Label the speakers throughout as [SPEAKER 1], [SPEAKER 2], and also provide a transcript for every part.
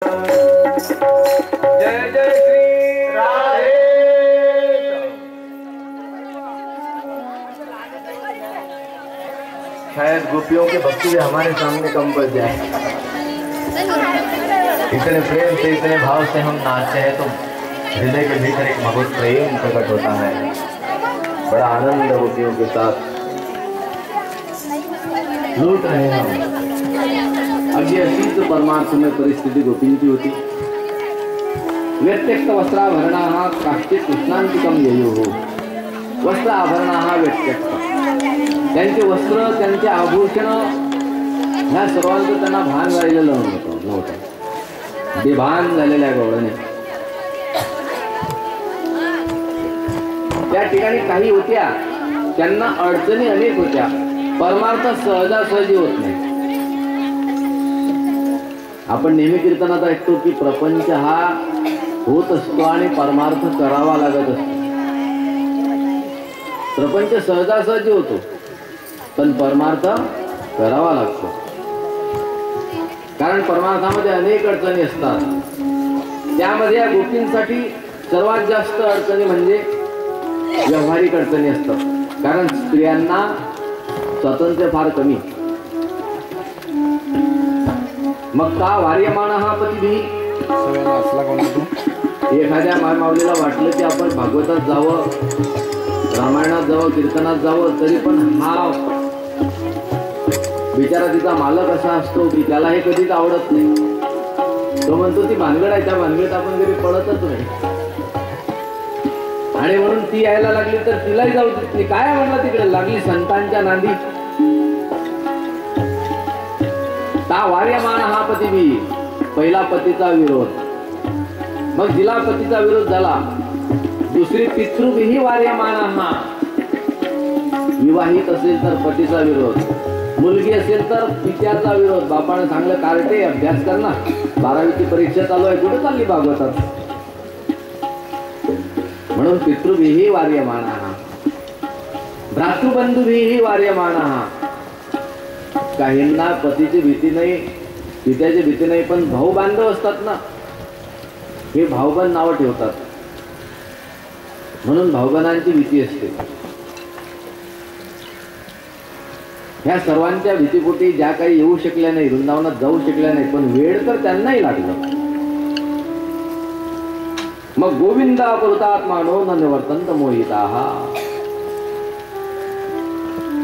[SPEAKER 1] जय जय श्री राधे। शायद गोपियों के भक्ति भी हमारे सामने कम पड़ जाए। इतने प्रेम से इतने भाव से हम नाचते हैं तो हृदय के भीतर एक भगवत प्रेम प्रकट होता है। बड़ा आनंद गोपियों के साथ लूट रहे हैं हम। अब ये अशीत परमार्थ में परिस्थिति गोपींची होती। व्यत्यक्त वस्त्राभरणा काश्चित कृष्णांतिकम ययुः। वस्त्र आभरणा व्यत्यक्त, त्यांचे वस्त्र त्यांचे आभूषण ह्या सर्वांचं त्यांना भान राहिलेलं नव्हतं। बेभान झालेल्या गवळणे त्या ठिकाणी काही होत्या, त्यांना अडचणी अनेक होत्या। परमार्थ सहजासहजी होत नाही। आपण नेहमी कीर्तनात ऐकतो की प्रपंच हा होत असतो आणि परमार्थ करावा लागत असतो। प्रपंच सहजासहजी होतो पण परमार्थ करावा लागतो, कारण परमार्थामध्ये अनेक अडचणी असतात। त्यामध्ये या गोष्टींसाठी सर्वात जास्त अडचणी म्हणजे व्यावहारिक अडचणी असतात, कारण स्त्रियांना स्वातंत्र्य फार कमी। मग का वार्यमानः पतिभिः, एखाद्या मायमाऊलीला वाटलं की आपण भागवतात जावं, रामायणात जावं, कीर्तनात जावं, तरी पण हा बिचारा तिचा मालक असा असतो की त्याला हे कधीच आवडत नाही। तो म्हणतो ती भानगड आहे, त्या भानगडीत आपण कधी पडतच नाही। आणि म्हणून ती यायला लागली तर तिलाही जाऊ देत नाही। काय म्हणलं तिकडे लागली संतांच्या नांदी। ता वार्यमानः पतिभिः, पहिला पतीचा विरोध। मग जिला पतीचा विरोध झाला, दुसरी पितृभिः वार्यमानः, विवाहित असेल तर पतीचा विरोध, मुलगी असेल तर पित्याचा विरोध। बापाने सांगलं कार्टे अभ्यास कर ना, 12वीची परीक्षा चालू आहे, कुठे चालली भागवतात। म्हणून पितृभिः वार्यमानः, भ्रातृबंधुभिः वार्यमानः। काहींना पतीची भीती नाही, पित्याची भीती नाही, पण भाऊ बांधव असतात ना, हे भाऊबंद नावं ठेवतात, म्हणून भाऊबंदांची भीती असते। ह्या सर्वांच्या भीतीपोटी ज्या काही येऊ शकल्या नाही, वृंदावनात जाऊ शकल्या नाही, पण वेळ तर त्यांनाही लागलं। मग गोविंदा पुरतात्मानो न निवर्तन्त मोहिताः,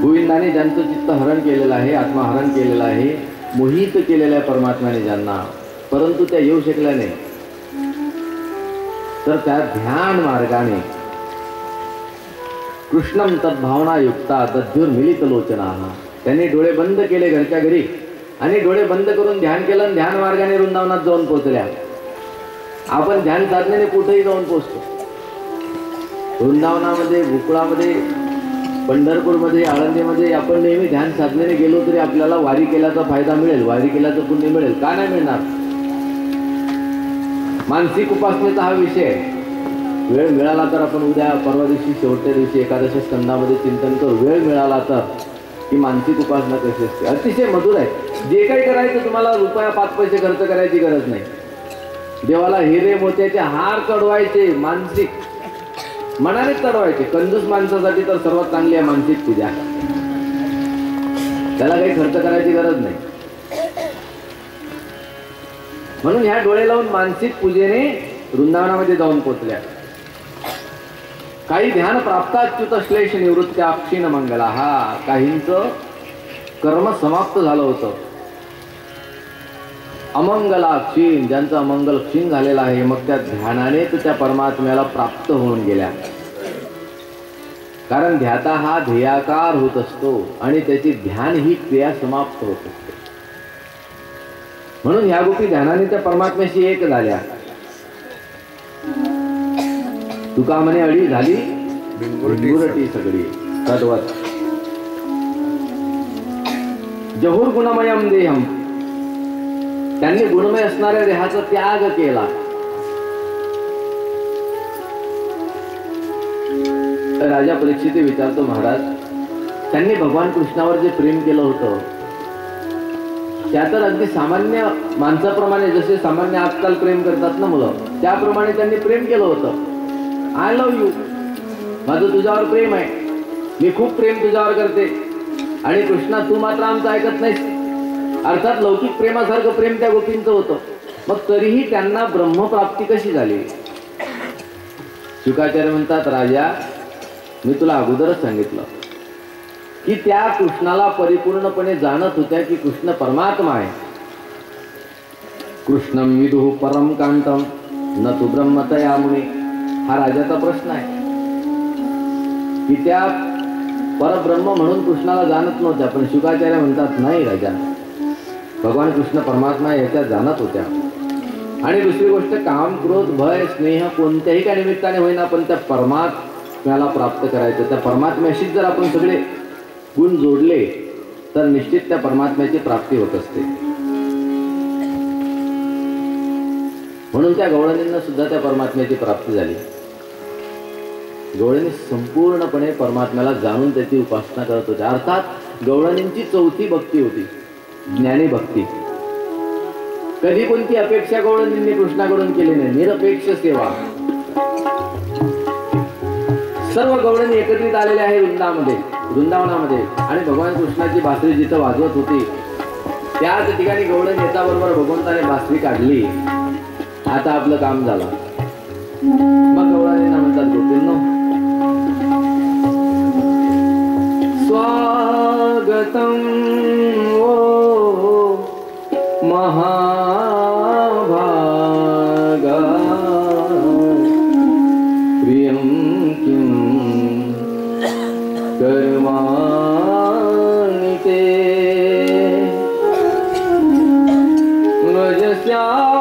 [SPEAKER 1] गोविंदाने ज्यांचं चित्त हरण केलेलं आहे, आत्महरण केलेलं आहे, मोहित केलेलं आहे परमात्म्याने ज्यांना, परंतु त्या येऊ शकल्या नाही, तर त्या ध्यान मार्गाने कृष्णम तद्भावना युक्ता दध्युर्मिलित लोचनाः, त्यांनी डोळे बंद केले घरच्या घरी आणि डोळे बंद करून ध्यान केलं, ध्यान मार्गाने वृंदावनात जाऊन पोहोचल्या। आपण ध्यान साधनेने कुठेही जाऊन पोहोचतो। वृंदावनामध्ये, गोकुळामध्ये, पंढरपूरमध्ये, आळंदीमध्ये आपण नेहमी ध्यान साधनेने गेलो तरी आपल्याला वारी केल्याचा फायदा मिळेल, वारी केल्याचं पुण्य मिळेल। का नाही मिळणार? मानसिक उपासनेचा हा विषय। वेळ मिळाला तर आपण उद्या परवा दिवशी शेवटच्या दिवशी एकादशी स्कंदामध्ये चिंतन करू। वेळ मिळाला तर की मानसिक उपासना कशी असते, अतिशय मधुर आहे। जे काही करायचं तुम्हाला रुपया 5 पैसे खर्च करायची गरज नाही। देवाला हिरे मोत्याचे हार चढवायचे, मानसिक मनाने चढवायचे। कंजूस माणसासाठी तर सर्वात चांगली आहे मानसिक पूजा, त्याला काही खर्च करायची गरज नाही। म्हणून ह्या डोळे लावून मानसिक पूजेने वृंदावनामध्ये जाऊन पोहोचल्या। काही ध्यान प्राप्ताच्युत श्लेष निवृत्त्या क्षीण मंगलाः, काहींचं कर्म समाप्त झालं होतं। अमंगला क्षीण, ज्यांचं अमंगल क्षीण झालेलं आहे, मग त्या ध्यानानेच त्या परमात्म्याला प्राप्त होऊन गेल्या। कारण ध्याता हा ध्येयाकार होत असतो आणि त्याची ध्यान ही क्रिया समाप्त होत असते। म्हणून ह्या गोपी ध्यानाने त्या परमात्म्याशी एक झाल्या। तुका म्हणे अडी झाली बिंगुरटी सगळी तद्वत जहुर गुणमयम देहम, त्यांनी गुणमय असणाऱ्या देहाचा त्याग केला। राजा परीक्षित विचारतो, महाराज त्यांनी भगवान कृष्णावर जे प्रेम केलं होतं त्या तर अगदी सामान्य माणसाप्रमाणे, जसे सामान्य आजकाल प्रेम करतात ना मुलं, त्याप्रमाणे त्यांनी प्रेम केलं होतं. आय लव्ह यू, माझं तुझ्यावर प्रेम आहे, मी खूप प्रेम तुझ्यावर करते, आणि कृष्णा तू मात्र आमचं ऐकत नाहीस. अर्थात लौकिक प्रेमासारखं प्रेम त्या गोपींचं होतं. मग तरीही त्यांना ब्रह्मप्राप्ती कशी झाली? शुकाचार्य म्हणतात, राजा मी तुला अगोदरच सांगितलं की त्या कृष्णाला परिपूर्णपणे जाणत होत्या की कृष्ण परमात्मा आहे. कृष्णम विदुः परम कांतम न तु ब्रह्मतया मुने, हा राजाचा प्रश्न आहे की त्या परब्रह्म म्हणून कृष्णाला जाणत नव्हत्या. पण शुकाचार्य म्हणतात, नाही राजा, भगवान कृष्ण परमात्मा याच्या जाणत होत्या. आणि दुसरी गोष्ट, काम क्रोध भय स्नेह कोणत्याही काही निमित्ताने होईना, पण त्या परमात्म्याला प्राप्त करायचं. त्या परमात्म्याशीच जर आपण सगळे गुण जोडले तर निश्चित त्या परमात्म्याची प्राप्ती होत असते. म्हणून त्या गवळणींना सुद्धा त्या परमात्म्याची प्राप्ती झाली. गवळणी संपूर्णपणे परमात्म्याला जाणून त्याची उपासना करत होत्या. अर्थात गवळणींची चौथी भक्ती होती, ज्ञानी भक्ती. कधी कोणती अपेक्षा गवळणींनी कृष्णाकडून केली नाही, निरपेक्ष सेवा. सर्व गवळणी एकत्रित आलेले आहे वृंदावनामध्ये, आणि भगवान कृष्णाची बासरी जिथं वाजवत होती त्याच ठिकाणी गवळण येताबरोबर भगवंताने बासरी काढली. आता आपलं काम झालं. मग गवळणींना म्हणतात, गोपींनो स्वागतम ओ महाभागा प्रियं किं कर्माणि ते व्रजस्यानामयं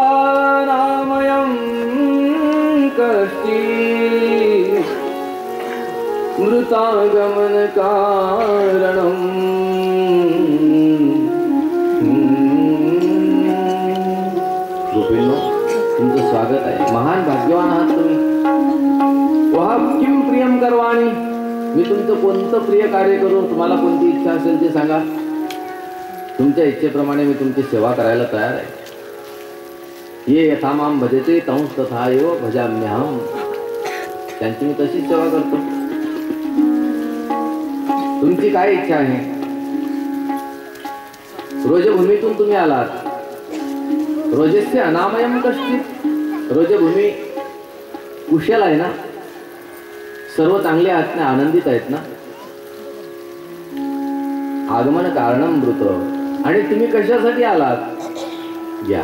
[SPEAKER 1] कष्टी मृतागमन कारणम्. गोपींनो तुमचं स्वागत आहे, महान भाग्यवान आहात तुम्ही. वहा किम प्रियम करवाणी, मी तुमचं कोणतं प्रिय कार्य करू, तुम्हाला कोणती इच्छा असेल ते सांगा, तुमच्या इच्छेप्रमाणे मी तुमची सेवा करायला तयार आहे. ये यथा माम भजते तंस तथा एव भजाम्यहम, त्यांची मी तशीच सेवा करतो. तुमची काय इच्छा आहे? रोजभूमीतून तुम्ही आलात. रोजस्य अनामयम कष्टित, रोजभूमी कुशल आहे ना, सर्व चांगले आहेत ना, आनंदित आहेत ना. आगमन कारणम मृत, आणि तुम्ही कशासाठी आलात? घ्या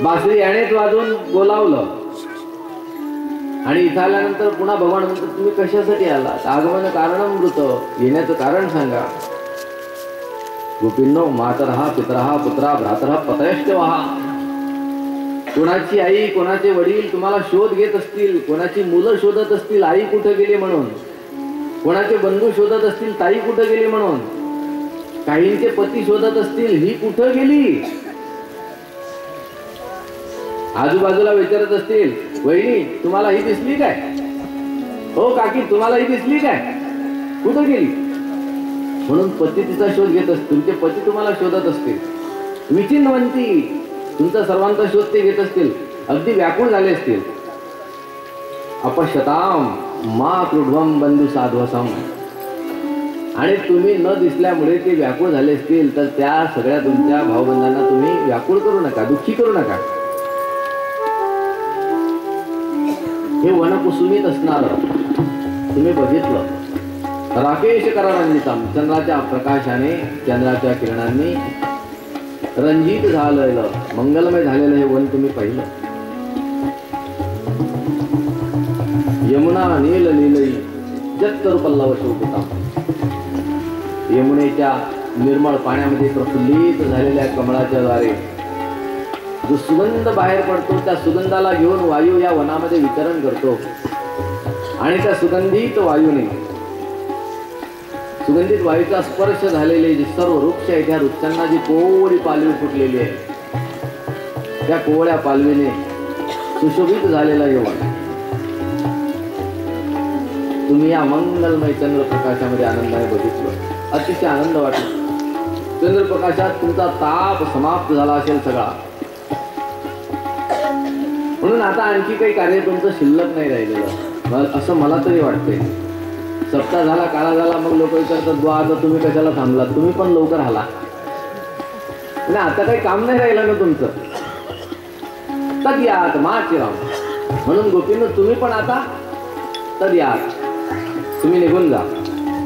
[SPEAKER 1] बासरी यानेच वाजवून बोलावलं, आणि इथं आल्यानंतर पुन्हा भगवान म्हणतात, तुम्ही कशासाठी आलात? आगमन कारणम मृत, येण्याचं कारण सांगा. गोपींनो मातरहा पितरहा पुत्रा भ्रातरहा पतयश्च वहा, कोणाची आई कोणाचे वडील तुम्हाला शोध घेत असतील, कोणाची मुलं शोधत असतील आई कुठे गेली म्हणून, कोणाचे बंधू शोधत असतील ताई कुठे गेली म्हणून, काहींचे पती शोधत असतील ही कुठं गेली, आजूबाजूला विचारत असतील, वहिनी तुम्हाला ही दिसली काय, हो काकी तुम्हाला ही दिसली काय, कुठं गेली, म्हणून पती तिचा शोध घेत असतील. तुमचे पती तुम्हाला शोधत असतील, विचिन्वंती तुमचा सर्वांचा शोध ते घेत असतील, अगदी व्याकुळ झाले असतील. अपश्यताम मा क्रुध्वम बंधू साध्वसम, आणि तुम्ही न दिसल्यामुळे ते व्याकुळ झाले असतील तर त्या सगळ्या तुमच्या भावबंधांना तुम्ही व्याकुळ करू नका, दुःखी करू नका. हे वनकुसुमीत असणार तुम्ही बघितलं. राकेश करा रंजितम, चंद्राच्या प्रकाशाने चंद्राच्या किरणांनी रंजित झालेलं मंगलमय झालेलं हे वन तुम्ही पाहिलं. यमुना नील नीलई जत्तर पल्लव शोभिता, यमुनेच्या निर्मळ पाण्यामध्ये प्रफुल्लित झालेल्या कमळाच्या द्वारे जो सुगंध बाहेर पडतो त्या सुगंधाला घेऊन वायू या वनामध्ये वितरण करतो, आणि त्या सुगंधित वायूने, सुगंधित वायूचा स्पर्श झालेले जे सर्व वृक्ष आहेत त्या वृक्षांना जी कोवळी पालवी फुटलेली आहे त्या कोवळ्या पालवीने सुशोभित झालेला यवन तुम्ही या मंगलमय चंद्र प्रकाशामध्ये आनंदाने बघितलं. अतिशय आनंद वाटला. सौतेंद्र प्रकाशात तुमचा ताप समाप्त झाला असेल सगळा. म्हणून आता आणखी काही कार्य तुमचं शिल्लक नाही राहिलेलं असं मला तरी वाटतंय. सप्ताह झाला, काळा झाला, मग लोक विचारतात बुवा आता तुम्ही कशाला थांबलात, तुम्ही पण लवकर आला. आणि आता काही काम नाही राहिलं ना तुमचं. तद यात माचिराम, म्हणून गोपीनं तुम्ही पण आता तद यात, तुम्ही निघून जा.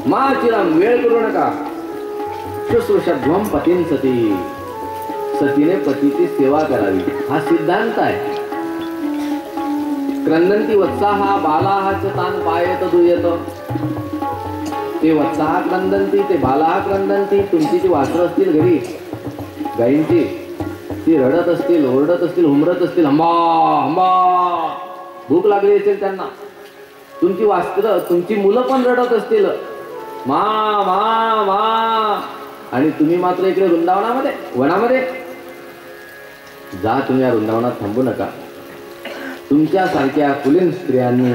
[SPEAKER 1] माचिराम, वेळ करू नका. शुश्रूषध्वम पतीं सती, सतीने पतीची सेवा करावी हा सिद्धांत आहे. क्रंदंती वत्साहा बालाहा च तान पायत दुयत, ते वत्साहा क्रंदंती, ते बालाहा क्रंदंती. तुमची जी वासरं असतील घरी गाईंची, ती रडत असतील, ओरडत असतील, हुमरत असतील, हंबा हंबा, भूक लागली असेल त्यांना. तुमची वासरं, तुमची मुलं पण रडत असतील, मा मा मा. आणि तुम्ही मात्र इकडे वृंदावनामध्ये, वनामध्ये जा. तुम्ही या वृंदावनात थांबू नका. तुमच्यासारख्या कुलीन स्त्रियांनी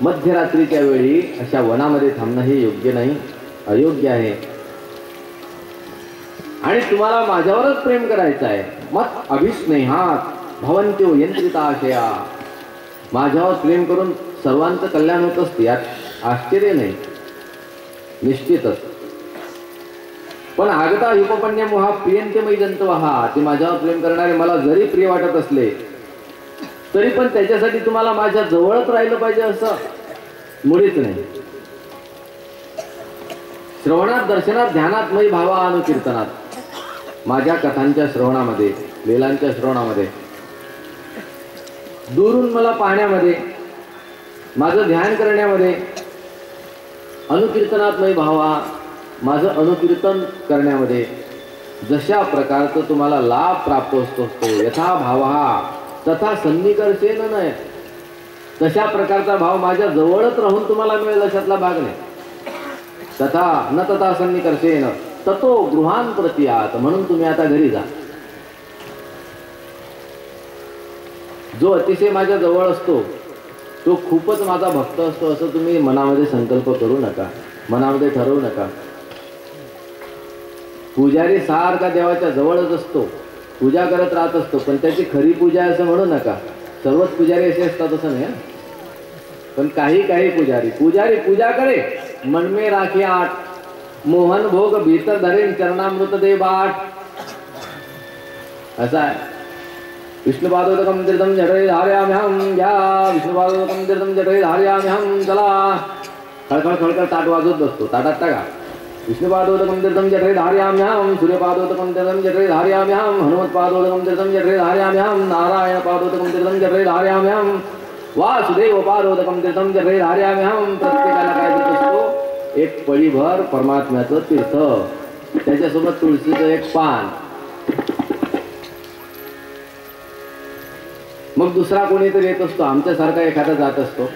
[SPEAKER 1] मध्यरात्रीच्या वेळी अशा वनामध्ये थांबणं हे योग्य नाही, अयोग्य आहे. आणि तुम्हाला माझ्यावरच प्रेम करायचं आहे. मत अभिस्नेहात भवन्त्यो यंत्रिता आशया, माझ्यावर प्रेम करून सर्वांचं कल्याण होत असते, यात आश्चर्य नाही, निश्चितच. पण आगता उपपन्य मोहा प्रियंत्यमयी जंतवहा, ते माझ्यावर प्रेम करणारे मला जरी प्रिय वाटत असले तरी पण त्याच्यासाठी तुम्हाला माझ्या जवळच राहिलं पाहिजे असं मुळीच नाही. श्रवणात, दर्शनात, ध्यानात, मयी भावा अनुकीर्तनात, माझ्या कथांच्या श्रवणामध्ये, लीलांच्या श्रवणामध्ये, दुरून मला पाहण्यामध्ये, माझं ध्यान करण्यामध्ये, अनुकीर्तनात मयी भावा, माझं अनुकीर्तन करण्यामध्ये जशा प्रकारचं तुम्हाला लाभ प्राप्त असतो, यथा भावा तथा सन्निकर्षेन नय, तशा प्रकारचा भाव माझ्या जवळच राहून तुम्हाला मिळेल अशातला भाग नाही. तथा न तथा सन्निकर्षेन ततो गृहान प्रतियात, म्हणून तुम्ही आता घरी जा. जो अतिशय माझ्या जवळ असतो तो खूपच माझा भक्त असतो असं तुम्ही मनामध्ये संकल्प करू नका, मनामध्ये ठरवू नका. पुजारी सारखा देवाच्या जवळच असतो, पूजा करत राहत असतो, पण त्याची खरी पूजा असं म्हणू नका. सर्वच पुजारी असे असतात असं नाही. पण काही काही पुजारी पूजा करे मन में राखी आठ, मोहन भोग भीतर धरेन चरणामृत दे बाट, असा आहे. विष्णुपादोदकम तीर्थम जठरे धारयाम्यहम, घ्या विष्णुपादोदकम तीर्थम जठरे धारयाम्यहम, चला. खळखळ खळखळ ताट वाजवत बसतो, ताटात टाका. विष्णुपादोदकम तीर्थम जठरे धारयाम्यहम, सूर्यपादोदकम तीर्थम जठरे धारयाम्यहम, हनुमत्पादोदकम तीर्थम जठरे धारयाम्यहम, नारायणपादोदकम तीर्थम जठरे धारयाम्यहम, वासुदेवपादोदकम तीर्थम जठरे धारयाम्यहम. प्रत्येकाला काय देत असतो? एक पळीभर परमात्म्याचं तीर्थ, त्याच्यासोबत तुळशीचं एक पान. मग दुसरा कोणीतरी येत असतो, आमच्यासारखा एखादा जात असतो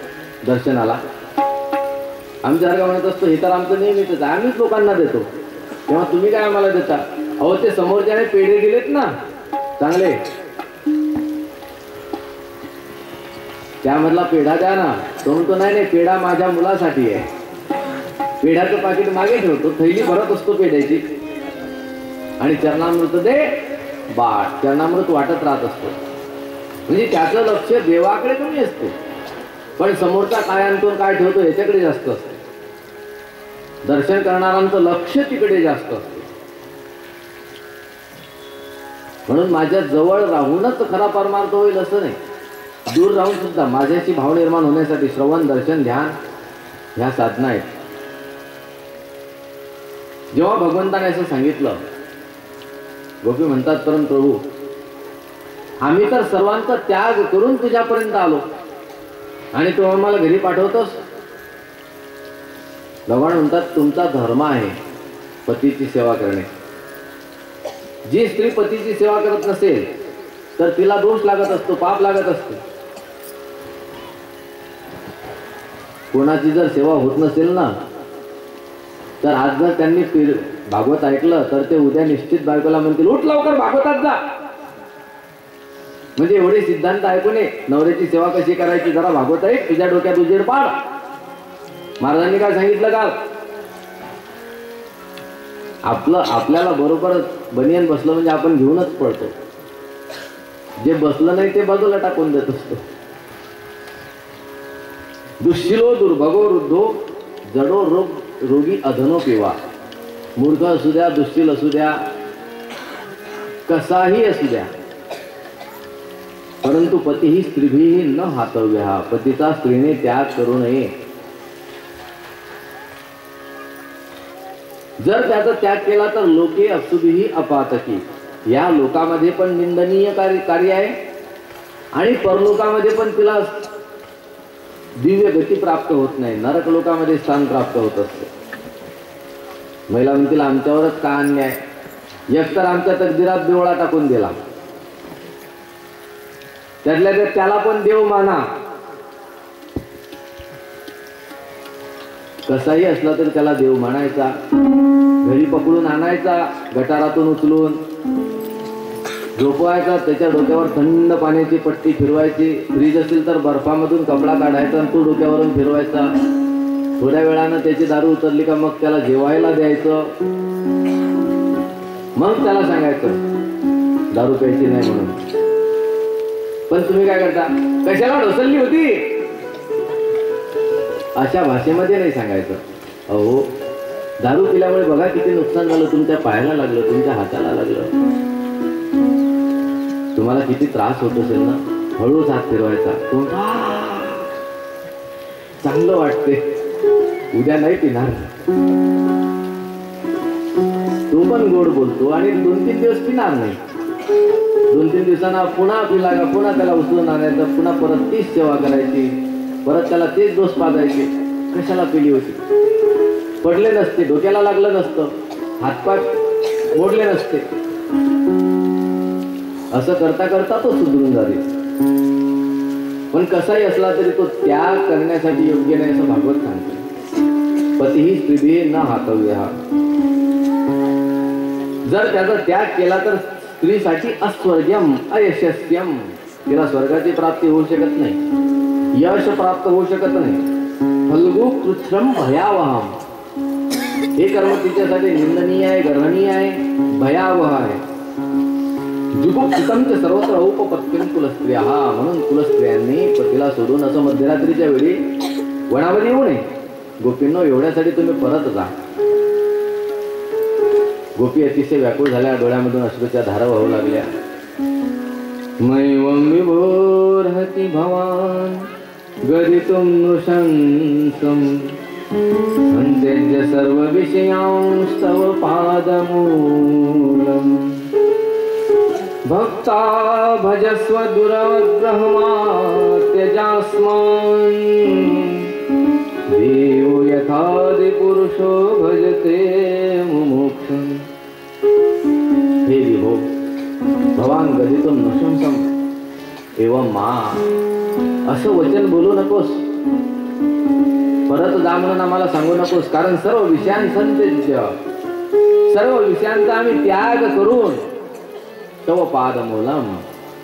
[SPEAKER 1] दर्शनाला, आमच्यासारखा म्हणत असतो हे तर आमचं नेहमीच आहे, आम्हीच लोकांना देतो. तेव्हा तुम्ही काय आम्हाला देता? अहो ते समोरच्याने पेढे दिलेत ना चांगले, त्यामधला पेढा द्या ना. तो म्हणतो नाही नाही, पेढा माझ्या मुलासाठी आहे. पेढ्याचं पाकिट मागे ठेवतो, थैली भरत असतो पेढ्याची, आणि चरणामृत दे बाट, चरणामृत वाटत राहत असतो. म्हणजे त्याचं लक्ष देवाकडे कमी असते, पण समोरचा काय आणतो काय ठेवतो याच्याकडे जास्त असते. दर्शन करणाऱ्यांचं लक्ष तिकडे जास्त असते. म्हणून माझ्या जवळ राहूनच खरा परमार्थ होईल असं नाही, दूर राहून सुद्धा माझ्याशी भाव निर्माण होण्यासाठी श्रवण, दर्शन, ध्यान ह्या साधना आहेत. जेव्हा भगवंताने असं सांगितलं, गोपी म्हणतात परंतु आम्ही तर सर्वांचा त्याग करून तुझ्यापर्यंत आलो आणि तू आम्हाला घरी पाठवतोस. भगवान म्हणतात तुमचा धर्म आहे पतीची सेवा करणे. जी स्त्री पतीची सेवा करत नसेल तर तिला दोष लागत असतो, पाप लागत असतो. कोणाची जर सेवा होत नसेल ना, तर आज जर त्यांनी भागवत ऐकलं तर ते उद्या निश्चित बायकोला म्हणतील उठ लवकर भागवतात जा. म्हणजे एवढे सिद्धांत ऐकून नवऱ्याची सेवा कशी करायची जरा भागवत ऐक, तुझ्या डोक्यात उजेड पाड. महाराजांनी काय सांगितलं का? आपल्याला बरोबर बनियान बसलं म्हणजे आपण घेऊनच पळतो. जे बसलं नाही ते बाजूला टाकून देत असतो. दुःशिलो दुर्भगो वृद्धो जडो रोगी अधनो पिवा. मूर्ख असू द्या, दुःशील असू द्या, कसाही असू द्या, परंतु पतीही स्त्रीभिही न हातव्य. पतीचा स्त्रीने त्याग करू नये. जर त्याचा त्याग केला तर लोके अप्सुभिही अपातकी. या लोकामध्ये पण निंदनीय कार्य आहे आणि परलोकामध्ये पण तिला दिव्य गती प्राप्त होत नाही. नरक लोकामध्ये स्थान प्राप्त होत असते. महिला म्हणतील आमच्यावरच का अन्याय. एकतर आमच्या तकदीरात देवळा टाकून दिला, त्यातल्या त्याला पण देव माना. कसाही असला तरी त्याला देव मानायचा. घरी पकडून आणायचा, गटारातून उचलून झोपवायचा, त्याच्या डोक्यावर थंड पाण्याची पट्टी फिरवायची. फ्रीज असेल तर बर्फामधून कपडा काढायचा आणि तो डोक्यावरून फिरवायचा. थोड्या वेळानं त्याची दारू उतरली का मग त्याला जेवायला द्यायचं. मग त्याला सांगायचं दारू प्यायची नाही म्हणून. पण तुम्ही काय करता, कशाला ढोसळली होती, अशा भाषेमध्ये नाही सांगायचं. अहो दारू पिल्यामुळे बघा किती नुकसान झालं. तुमच्या पायाला लागलं, तुमच्या हाताला लागलं, तुम्हाला किती त्रास होत असेल ना. हळूच हात फिरवायचा. चांगलं वाटते, उद्या नाही पिणार. तो पण गोड बोलतो आणि 2-3 दिवस पिणार नाही. 2-3 दिवसांना पुन्हा पिला का पुन्हा त्याला उचलून आणायचं, पुन्हा परत तीच सेवा करायची, परत त्याला तेच डोस पाजायचे. कशाला पिली होती. पडले नसते, डोक्याला लागलं नसतं, हातपाय मोडले नसते. असं करता करता तो सुधरून जाईल. पण कसाही असला तरी तो त्याग करण्यासाठी योग्य नाही असं भागवत सांगतो. पतीही स्त्रीभिः न हातव्यः. जर त्याचा त्याग केला तर स्त्रीसाठी अस्वर्ग्यम अयशस्यम. तिला स्वर्गाची प्राप्ती होऊ शकत नाही, यश प्राप्त होऊ शकत नाही. फल्गु कृच्छ्रम भयावहम. हे कर्म तिच्यासाठी निंदनीय आहे, गर्हणीय आहे, भयावह आहे. जुगुप्सितम च सर्वत्र औपपत्यम कुलस्त्रिया. म्हणून कुलस्त्रियांनी पतीला सोडून असं मध्यरात्रीच्या वेळी वनामध्ये येऊ नये. गोपींनो एवढ्यासाठी तुम्ही परत जा. गोपी अतिशय व्याकुळ झाल्या, डोळ्यामधून अश्रूच्या धारा वाहू लागल्या. मैवं विभोर्हति भवान गदितुं नृशंसं संत्यज्य सर्व विषयांस्तव पादमूलम्. भक्ता भजस्व दुरवग्रहमात्यजास्मान् देवो यथादिपुरुषो भजते मुमुक्षुम्. हे विभो, भवान गदितुं नृशंसम् एवं मा. असं वचन बोलू नकोस, परत जा म्हणून आम्हाला सांगू नकोस. कारण सर्व विषयांचे सर्व विषयांचा आम्ही त्याग करून तव पादमूलम,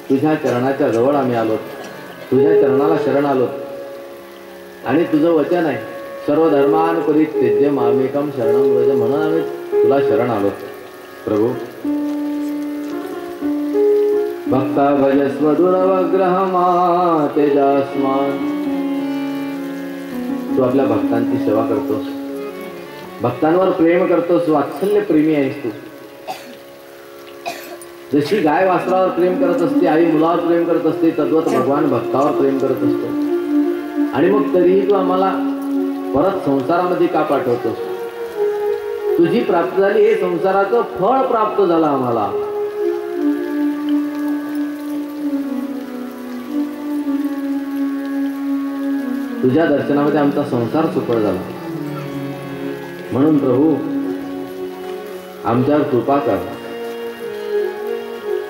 [SPEAKER 1] तुझ्या चरणाच्या जवळ आम्ही आलो, तुझ्या चरणाला शरण आलो. आणि तुझं वचन आहे सर्व धर्मान परित्यज्य मामेकम शरणं व्रज. म्हणून आम्ही तुला शरण आलो. प्रभू भक्ता भजस्व दुरवग्रहमा तेजास्मान. तू आपल्या भक्तांची सेवा करतोस, भक्तांवर प्रेम करतोस, वात्सल्य प्रेमी आहेस तू. जशी गाय वासरावर प्रेम करत असते, आई मुलावर प्रेम करत असते, तद्वत भगवान भक्तावर प्रेम करत असतो. आणि मग तरीही तू आम्हाला परत संसारामध्ये का पाठवतोस. तुझी प्राप्त झाली, हे संसाराचं फळ प्राप्त झालं आम्हाला. तुझ्या दर्शनामध्ये आमचा संसार सुफळ झाला. म्हणून प्रभू आमच्यावर कृपा कर.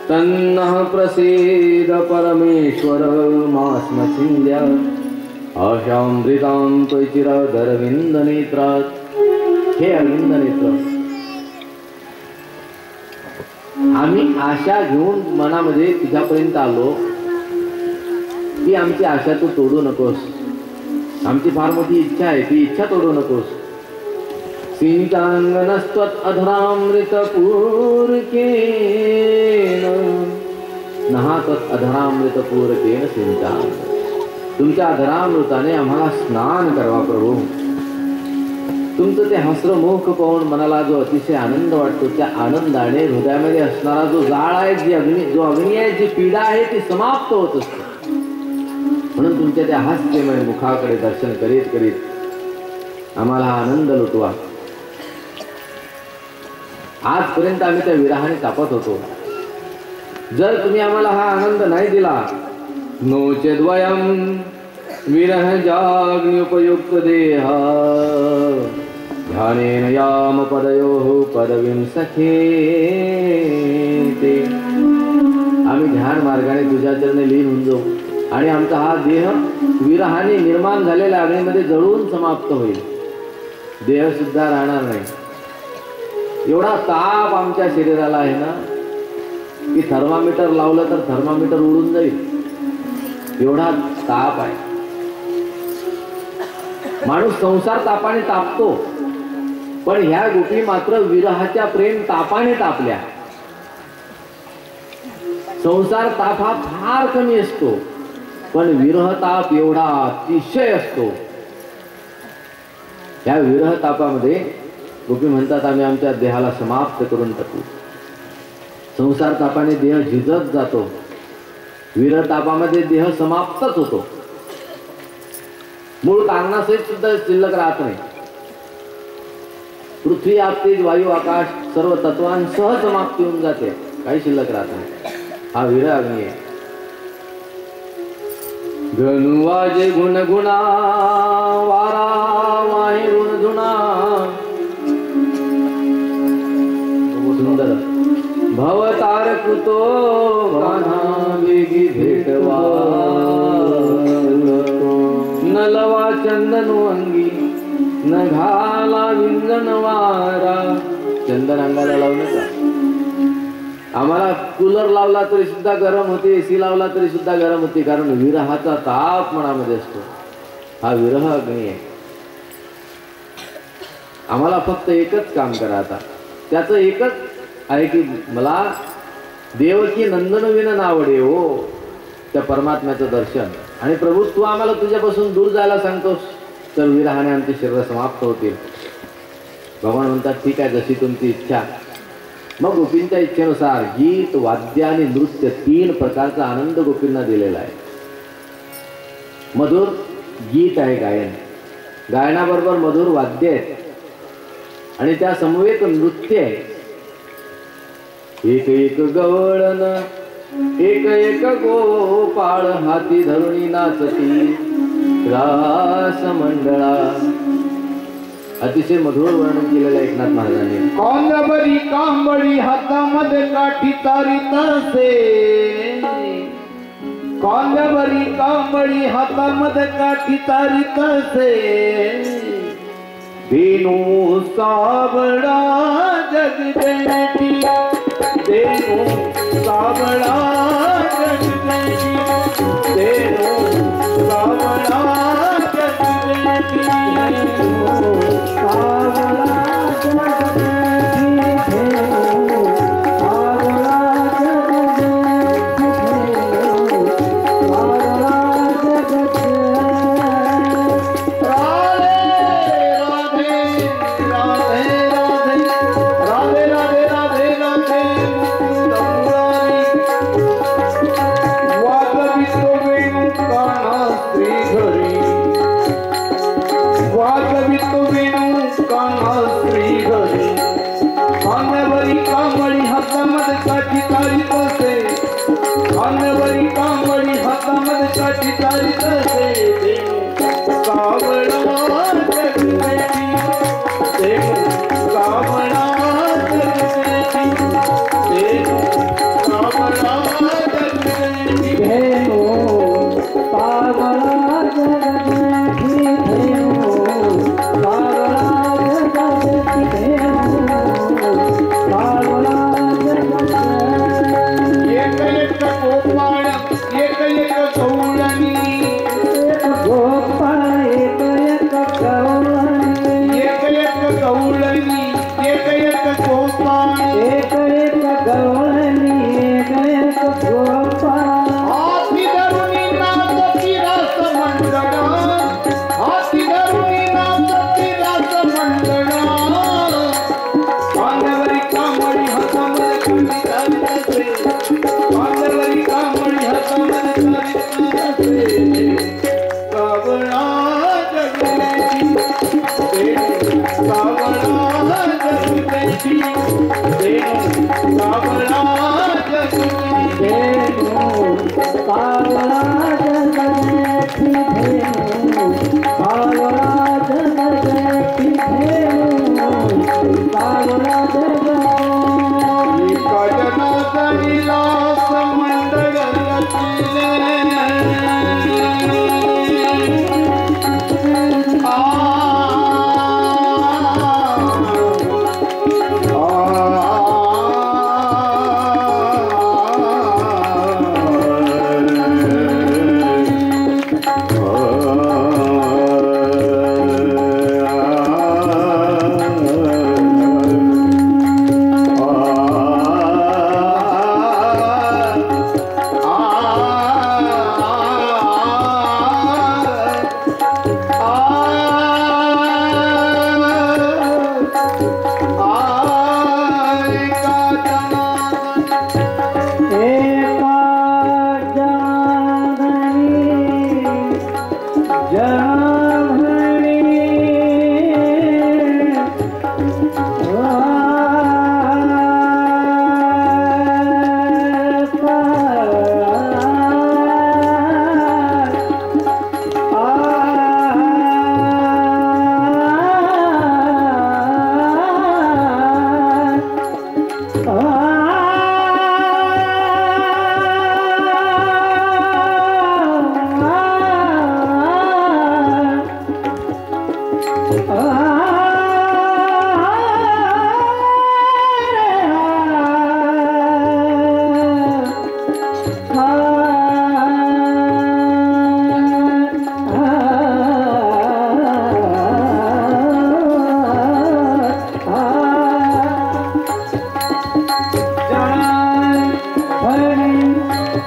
[SPEAKER 1] तन्नः प्रसीद परमेश्वर मास्मचिंद्या आशामृतां त्वचिरादरविंद नेत्रात. हे अरविंद नेत्र, आम्ही आशा घेऊन मनामध्ये तुझ्यापर्यंत आलो. ती आमची आशा तू तोडू नकोस. आमची फार मोठी इच्छा आहे, ती इच्छा तोडू नकोस. सिंचांगनस्त्वत् अधरामृतपूरकेन नहात्वत् अधरामृतपूरकेन सिंचांग. तुमच्या अधरामृताने आम्हाला स्नान करवा प्रभू. तुमचं ते हस्रमुख पाहून मनाला जो अतिशय आनंद वाटतो, त्या आनंदाने हृदयामध्ये असणारा जो जाळ आहे, जो अग्नी आहे, जी पीडा आहे, ती समाप्त होत असते. म्हणून तुमच्या त्या हास्यमय मुखाकडे दर्शन करीत करीत आम्हाला आनंद लुटवा. आजपर्यंत आम्ही त्या विरहाने तापत होतो. जर तुम्ही आम्हाला हा आनंद नाही दिला, नोचेद्वयं विरह जाग्न्युपयुक्त देह ध्यानेन याम पदयोः पदवीं सखेते. आम्ही ध्यान मार्गाने तुझ्या चरणी लीन होऊन जाऊ आणि आमचा हा देह विरहाने निर्माण झालेल्या अग्नीमध्ये जळून समाप्त होईल. देह सुद्धा राहणार नाही. एवढा ताप आमच्या शरीराला आहे ना की थर्मामीटर लावलं तर थर्मामीटर उडून जाईल, एवढा ताप आहे. माणूस संसार तापाने तापतो, पण ह्या गोपी मात्र विरहाच्या प्रेम तापाने तापल्या. संसार ताप हा फार कमी असतो, पण विरह ताप एवढा अतिशय असतो. या विरह तापामध्ये गोपी म्हणतात आम्ही आमच्या देहाला समाप्त करून टाकू. संसार तापाने देह झिजत जातो, विरह तापामध्ये देह समाप्तच होतो. मूळ कारणासहित सुद्धा शिल्लक राहत नाही. पृथ्वी आप तेज वायू आकाश सर्व तत्वांसह समाप्ती होऊन जाते, काही शिल्लक राहत नाही. हा विरह अग्नी आहे. गणुवाजे गुणगुणा वारा वाहे ऋणधुणा. सुंदर भवतारकुतो कान्हा वेगी भेटवा. न लवा चंदनो अंगी न घाला विंजन वारा. चंदन अंगाला लावू नका. आम्हाला कूलर लावला तरी सुद्धा गरम होते, एसी लावला तरी सुद्धा गरम होते, कारण विरहाचा ताप मनामध्ये असतो. हा विरह अग्नी आहे. आम्हाला फक्त एकच काम करा आता. त्याचं एकच आहे की मला देवकी नंदन विन नावडे हो, त्या परमात्म्याचं दर्शन. आणि प्रभू तू आम्हाला तुझ्यापासून दूर जायला सांगतोस तर विरहाने आमचे शरीर समाप्त होतील. भगवान म्हणतात ठीक आहे, जशी तुमची इच्छा. मग गोपींच्या इच्छेनुसार गीत वाद्य आणि नृत्य तीन प्रकारचा आनंद गोपींना दिलेला आहे. मधुर गीत आहे गायन, गायनाबरोबर मधुर वाद्य आहेत आणि त्या समवेत नृत्य आहे. एक एक गवळण एक एक गोपाळ हाती धरुणी नाचती रास मंडळा. अतिशय मधुर वर्णन केलेलं एकनाथ महाराजांनी.
[SPEAKER 2] कांबरी कांबळी हातामध्ये काठी तारीत असे. कांबरी कांबळी हातामध्ये काठी तारीत असे. देनू साबळा जगदेटी. देनू साबळा जगदेटी. देनू साबळा जगदेटी.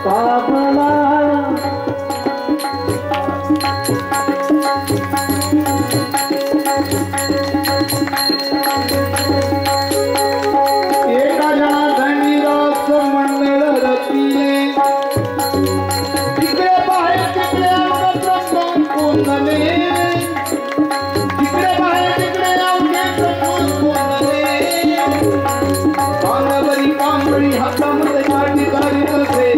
[SPEAKER 2] साबळा एका जनार्दनी रस मंडळ रचिले तिकडे बाहेर तिकडे अंगप्रसंग कोंदले तिकडे बाहेर तिकडे अंगप्रसंग कोंदले अंगभरी कांबळी हातामध्ये काठी काढीत असे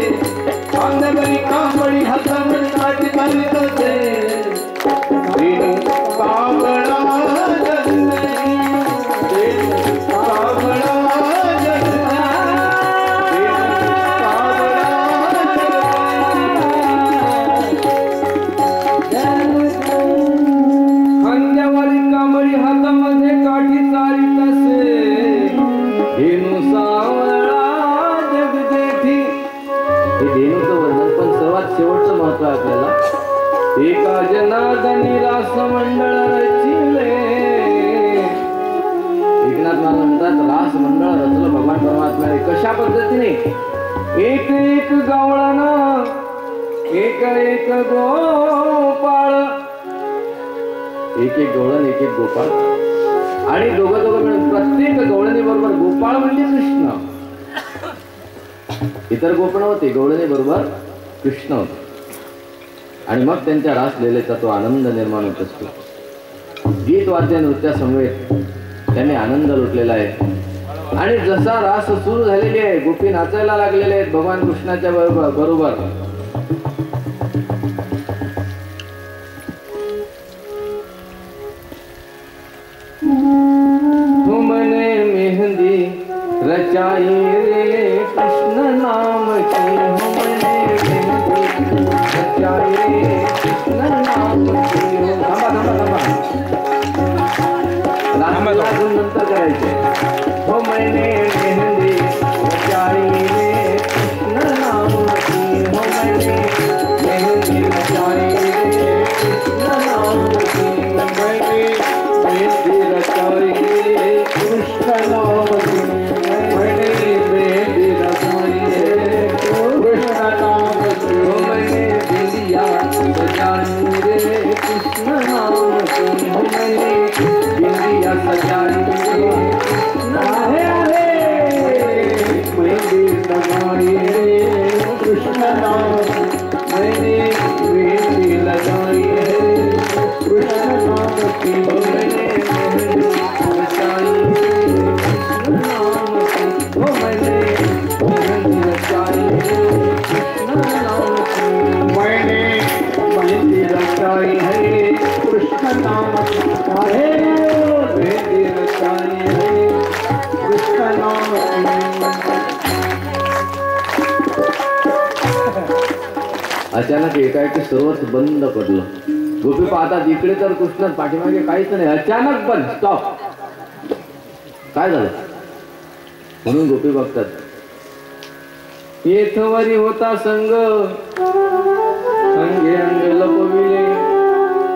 [SPEAKER 2] अंगभरी कांबळी हातामध्ये काठी काढीत असे रेणू साबळा
[SPEAKER 1] शेवटचं महत्व आहे आपल्याला एका जनार्दनी रास मंडळ रचिले एकनाथ महाराज म्हणतात रास मंडळ रचलं भगवान परमात्म्याने कशा पद्धतीने एक एक गवळण एक एक गोपाळ एक एक गवळण एक एक गोपाळ आणि दोघं मिळून प्रत्येक गवळणी बरोबर गोपाळ म्हणजे कृष्ण इतर गोपण होते गवळणी बरोबर कृष्ण होते आणि मग त्यांच्या रास लीलेचा तो आनंद निर्माण होत असतो गीत वाद्य नृत्यासमवेत त्यांनी आनंद लुटलेला आहे आणि जसा रास सुरू झालेली आहे गोपी नाचायला लागलेले आहेत भगवान कृष्णाच्या बरोबर तुमने मेहंदी रचाई रे कृष्ण नाम की हमने मेहंदी रचाई रे कृष्ण नाम की थांबा नंतर करायचे हो मैंने मेहंदी रचाई रे कृष्ण नाम की हो मैंने मेहंदी रचाई रे कृष्ण नाम की मैंने मेहंदी रचाई रे कृष्ण नाम की मैंने मेहंदी रचाई रे कृष्ण नाम की मैंने बिंदिया सजाई रे कृष्ण नाम की मैंने बिंदिया सजाई रे मेहंदी लगाई रे कृष्ण नाम मैंने मेहंदी लगाई रे कृष्ण नाम की मैंने मेहंदी रचाई रे कृष्ण नाम की ओ मैंने मेहंदी रचाई रे कृष्ण नाम की मैंने मेहंदी रचाई है कृष्ण नाम की मेहंदी रचाई है कृष्ण नाम की अचानक एकाएकी सर्वच बंद पडलं गोपी पाहतात इकडे तर कृष्ण पाठीमागे काहीच नाही अचानक बंद स्टॉप काय झालं म्हणून गोपी बघतात येथवरी होता संग अंगे अंग लपविले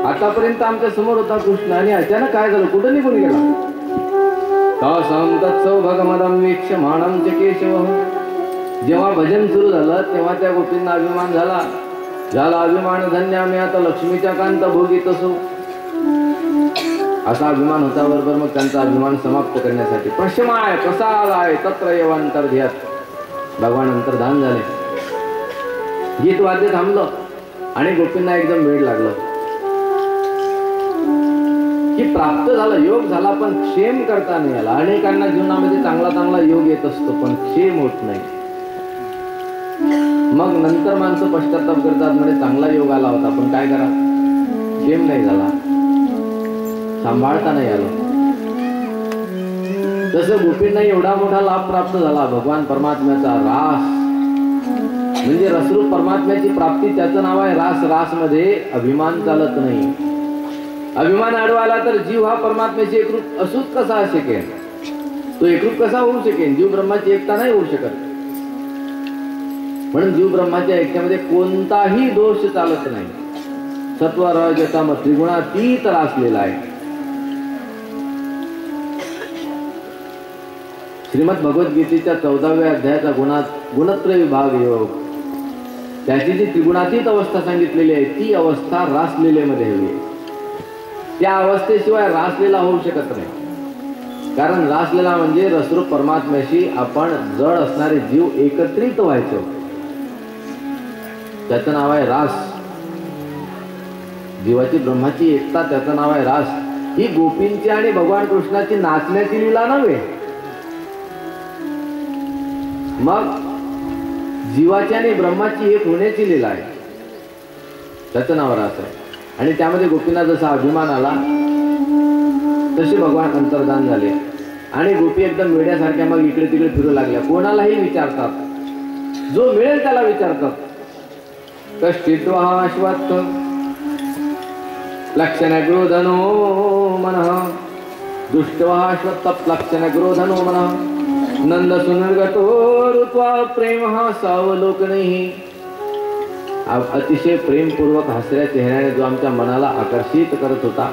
[SPEAKER 1] आतापर्यंत आमच्या समोर होता कृष्ण आणि अचानक काय झालं कुठं निघून गेला तासां तत्सौभगमदं वीक्ष्यमाणं च केशवः जेव्हा भजन सुरू झालं तेव्हा त्या गोपींना अभिमान झाला अभिमान धन्य आम्ही आता लक्ष्मीच्या कांत भोगीत असो असा अभिमान होता बरोबर मग त्यांचा अभिमान समाप्त करण्यासाठी प्रश्माय प्रसादाय तत्र एव अंतर्ध्यात भगवान अंतर्धान झाले गीत वाद्य थांबलं आणि गोपींना एकदम वेळ लागलं की प्राप्त झालं योग झाला पण क्षेम करता नाही आला अनेकांना जीवनामध्ये चांगला योग येत असतो पण क्षेम होत नाही मग नंतर माणसं पश्चाताप करतात म्हणजे चांगला योग आला होता पण काय करा क्षेम नाही झाला सांभाळता नाही आलं तसं गोपींना एवढा मोठा लाभ प्राप्त झाला भगवान परमात्म्याचा रास म्हणजे रसरूप परमात्म्याची प्राप्ती त्याचं नाव आहे रास रासमध्ये अभिमान चालत नाही अभिमान आडवाला तर जीव हा परमात्म्याची एकरूप असूच कसा शकेल तो एकरूप कसा होऊ शकेल जीव ब्रह्माची एकता नाही होऊ शकत म्हणून जीव ब्रह्माच्या ऐक्यामध्ये कोणताही दोष चालत नाही सत्व रज तम त्रिगुणातीत असलेला आहे श्रीमद भगवद्गीतेच्या 14व्या अध्यायाचा गुणत्रय विभाग योग त्याची जी त्रिगुणातीत अवस्था सांगितलेली आहे ती अवस्था रासलीलेमध्ये हवी आहे. त्या अवस्थेशिवाय रासलीला होऊ शकत नाही. कारण रासलीला म्हणजे रसरूप परमात्म्याशी आपण जड असणारे जीव एकत्रित व्हायचो. त्याचं नाव आहे रास. जीवाची ब्रह्माची एकता त्याचं नाव आहे रास. ही गोपींची आणि भगवान कृष्णाची नाचण्याची लीला नव्हे. मग जीवाची आणि ब्रह्माची एक होण्याची लीला आहे. त्याचं नाव रास आहे. आणि त्यामध्ये गोपींना जसा अभिमान आला तसे भगवान अंतर्धान झाले आणि गोपी एकदम वेड्यासारख्या मग इकडे तिकडे फिरू लागल्या. कोणालाही विचारतात, जो मिळेल त्याला विचारतात. कष्टित्वा अश्वत्थ लक्षण क्रोधनो मनः दुष्टवा अश्वत्थ लक्षण क्रोधनो मनः नंद सुनर्गतो ऋत्वा प्रेम सावलोकनैः. अतिशय प्रेमपूर्वक हसऱ्या चेहऱ्याने जो आमच्या मनाला आकर्षित करत होता.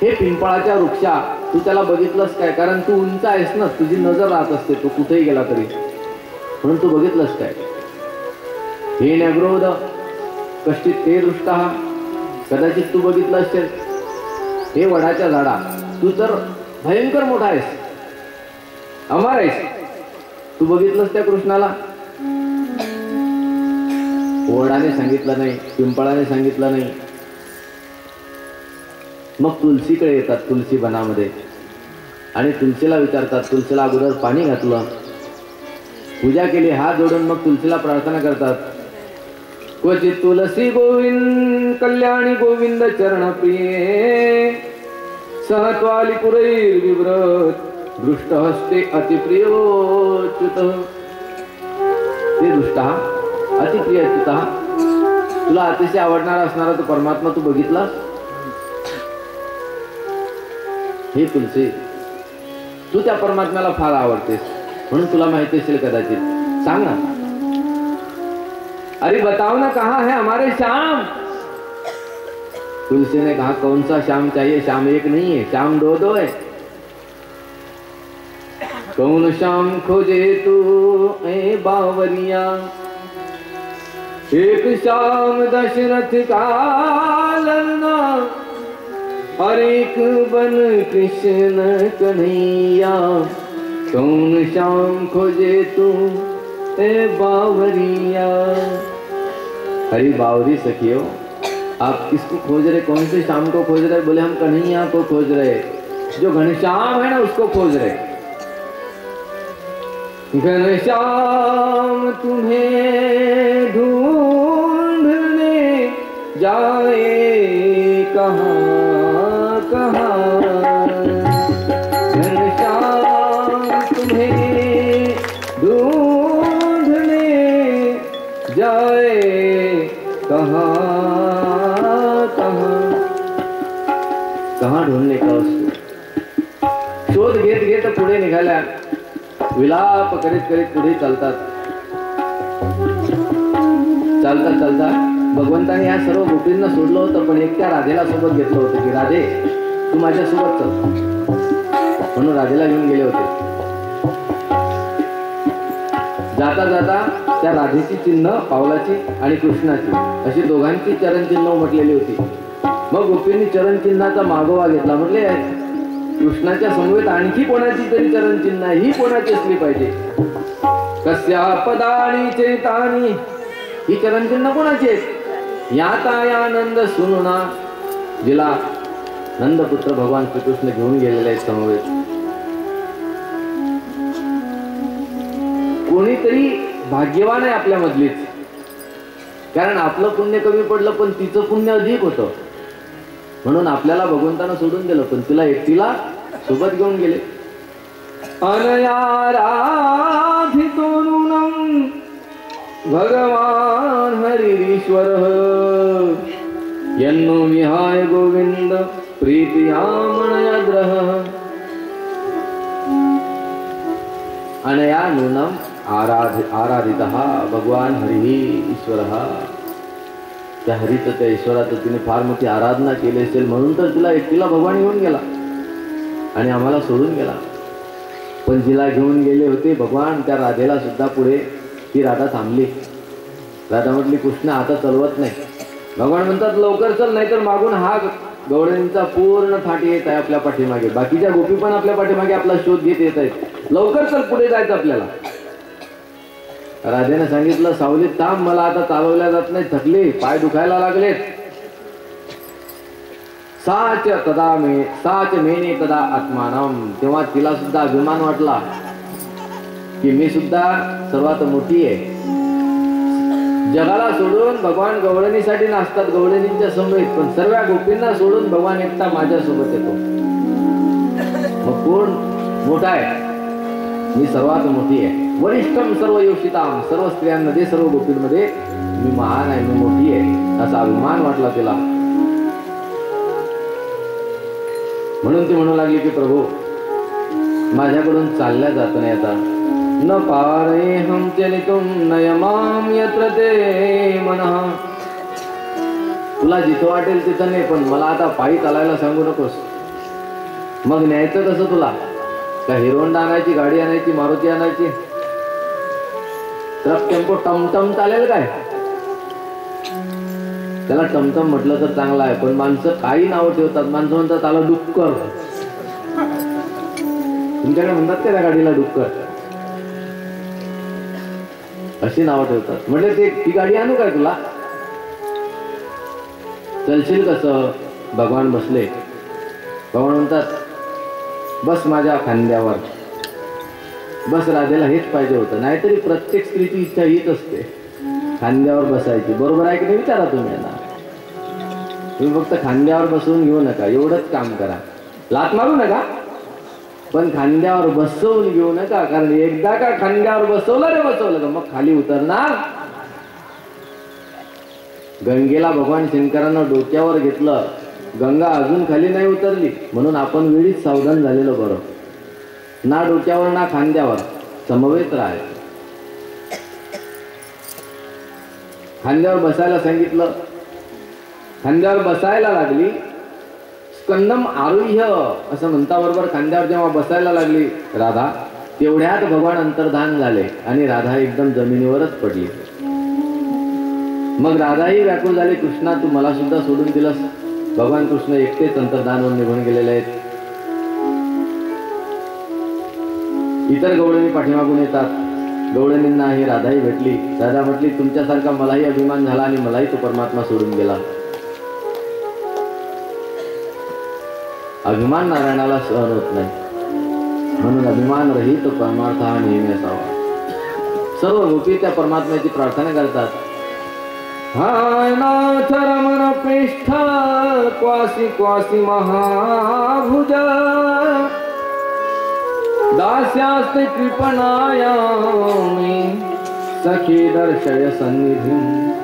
[SPEAKER 1] हे पिंपळाच्या वृक्षा, तू त्याला बघितलंस काय? कारण तू उंच आहेस ना, तुझी नजर राहत असते, तू कुठेही गेला तरी. म्हणून तू बघितलंस काय? हे नग्रोध कष्टित ते दृष्टा, कदाचित तू बघितलं असेल. हे वडाच्या झाडा, तू तर भयंकर मोठा आहेस, अमर आहेस, तू बघितलंस त्या कृष्णाला? वडाने सांगितलं नाही, पिंपळाने सांगितलं नाही. मग तुलसीकडे येतात, तुलसी वनामध्ये, आणि तुलसीला विचारतात. तुलसीला अगोदर पाणी घातलं, पूजा केली, हात जोडून मग तुलसीला प्रार्थना करतात. क्वचित तुलसी गोविंद कल्याणी गोविंद चरण प्रिये सहत्वाली पुरैर्विव्रत दृष्ट हस्ते अतिप्रियोच्युत. ते दृष्ट अतिप्रिय अच्युता, तुला अतिशय आवडणारा असणारा तो परमात्मा तू बघितला? हे तुलसी, तू त्या परमात्म्याला फार आवडतेस म्हणून तुला माहिती असेल कदाचित. सांग ना, अरे बताओ ना कहाँ है हमारे श्याम. तुलसी ने कहा कौन सा श्याम चाहिए? श्याम एक नहीं है, श्याम दो दो है. कौन श्याम खोजे तू ए बावरिया, एक श्याम दशरथ का ललना और एक बन कृष्ण कन्हैया. कौन श्याम खोजे तू ए बावरिया. हरी बावरी सखियो, आप किसको खोज रहे? कौन से श्याम को खोज रहे? बोले हम कन्हैया को खोज रहे, जो घनश्याम है ना उसको खोज रहे. घनश्याम तुम्हें ढूंढने जाए कहाँ कहाँ. घनश्याम तुम्हें ढूंढने जाए कहाँ कहाँ. कहाँ ढूंढने का उसको? शोध घेत घेत पुढे निघाल्या. विलाप करीत करीत पुढे चालतात. चालता चालता भगवंताने या सर्व गोपींना सोडलं होतं, पण एकट्या राधेला सोबत घेतलं होतं की राधे तू माझ्या सोबत चल, म्हणून राधेला घेऊन गेले होते. जाता जाता त्या राधेची चिन्ह, पावलाची आणि कृष्णाची, अशी दोघांची चरणचिन्ह उमटलेली होती. मग गोपींनी चरणचिन्हाचा मागोवा घेतला. म्हटले कृष्णाच्या समवेत आणखी कोणाची तरी चरणचिन्ह आहे, ही कोणाची असली पाहिजे. कस्या पदानी चेतानी, ही चरणचिन्ह कोणाची आहेत? याता नंद सुनुना, जिला नंदपुत्र भगवान श्रीकृष्ण घेऊन गेलेले आहेत समवेत. कोणीतरी भाग्यवान आहे आपल्या मधलीच, कारण आपलं पुण्य कमी पडलं पण तिचं पुण्य अधिक होतं, म्हणून आपल्याला भगवंतानं सोडून दिलं, पण तिला एकटीला सोबत घेऊन गेले. अनयाराधितो नूनं भगवान हरिश्वर यन्नो विहाय गोविंद प्रीतिया मनयद्रह. अनया नूनम आराधितः भगवान हरिः ईश्वरः. त्या हरीचं, त्या ईश्वराचं तिने फार मोठी आराधना केली असेल, म्हणून तर तिला एकटीला भगवान घेऊन गेला आणि आम्हाला सोडून गेला. पण जिला घेऊन गेले होते भगवान, त्या राधेला सुद्धा पुढे ती राधा थांबली. राधा म्हटली कृष्ण आता चलवत नाही. भगवान म्हणतात लवकर चल, नाहीतर मागून हा गवळणींचा पूर्ण थाट येत आहे आपल्या पाठीमागे. बाकीच्या गोपी पण आपल्या पाठीमागे आपला शोध घेत येत आहेत. लवकर चल, पुढे जायचं आपल्याला. राधेने सांगितलं सावलीत थांब, मला आता चालवल्या जात नाही, थकली, पाय दुखायला लागलेत. साच मेने तदा आत्मानम. तेव्हा तिला सुद्धा अभिमान वाटला की मी सुद्धा सर्वात मोठी आहे. जगाला सोडून भगवान गवळणीसाठी नाचतात, गवळणींच्या समवेत, पण सर्व गोपींना सोडून भगवान एकटा माझ्यासोबत येतो. मग कोण मोठा आहे? मी सर्वात मोठी आहे. वरिष्ठम सर्व योषिताम. सर्व स्त्रियांमध्ये, सर्व गोपींमध्ये मी महान आहे, मी मोठी आहे, असा अभिमान वाटला तिला. म्हणून ती म्हणू लागली की प्रभू माझ्याकडून चालल्या जात नाही आता. न पारे हम चलितुम नयमाम यत्र ते मनः. तुला जिथं वाटेल तिथं नाही, पण मला आता पायी चालायला सांगू नकोस. मग न्यायचं कसं तुला? का हिरोंडा आणायची, गाडी आणायची, मारुती आणायची, ट्रक, टेम्पो, टमटम चालेल काय? त्याला टमटम म्हटलं तर चांगलं आहे, पण माणसं काही नावं ठेवतात. माणसं म्हणतात त्याला डुक्कर. तुमच्याकडे म्हणतात त्या गाडीला डुक्कर, अशी नावं ठेवतात. म्हणजे ती गाडी आणू काय तुला? चलशील कसं? भगवान बसले. भगवान म्हणतात बस माझ्या खांद्यावर बस. राधेला हेच पाहिजे होतं. नाहीतरी प्रत्येक स्त्रीची इच्छा हीच असते, खांद्यावर बसायची. बरोबर आहे की नाही? विचारा तुम्ही यांना. तुम्ही फक्त खांद्यावर बसवून घेऊ नका, एवढंच काम करा. लात मारू नका, पण खांद्यावर बसवून घेऊ नका. कारण एकदा का खांद्यावर बसवलं का मग खाली उतरणार. गंगेला भगवान शंकरांना डोक्यावर घेतलं, गंगा अजून खाली नाही उतरली. म्हणून आपण वेळीच सावधान झालेलं बरं. ना डोक्यावर ना खांद्यावर, समवेत राहायचं. खांद्यावर बसायला सांगितलं, खांद्यावर बसायला लागली. स्कंदम आरुह्य असं म्हणता बरोबर खांद्यावर जेव्हा बसायला लागली राधा, तेवढ्यात भगवान अंतर्धान झाले आणि राधा एकदम जमिनीवरच पडली. मग राधाही व्याकुळ झाली, कृष्णा तू मला सुद्धा सोडून दिलंस. भगवान कृष्ण एकटेच अंतर्धानवर निघून गेलेले आहेत. इतर गवळणी पाठीमागून येतात. गवळणींना ही राधाही भेटली. राधा म्हटली तुमच्यासारखा मलाही अभिमान झाला आणि मलाही तो परमात्मा सोडून गेला. अभिमान नारायणाला सहन होत नाही, म्हणून अभिमान रहित परमार्थ हा नेहमी असावा. सर्व गोपी त्या परमात्म्याची प्रार्थना करतात. हाय नाथ रमण पृष्ठ क्वासी क्वासी महाभुज दास्यास्ते कृपणायामि सखी दर्शय सन्निधिं.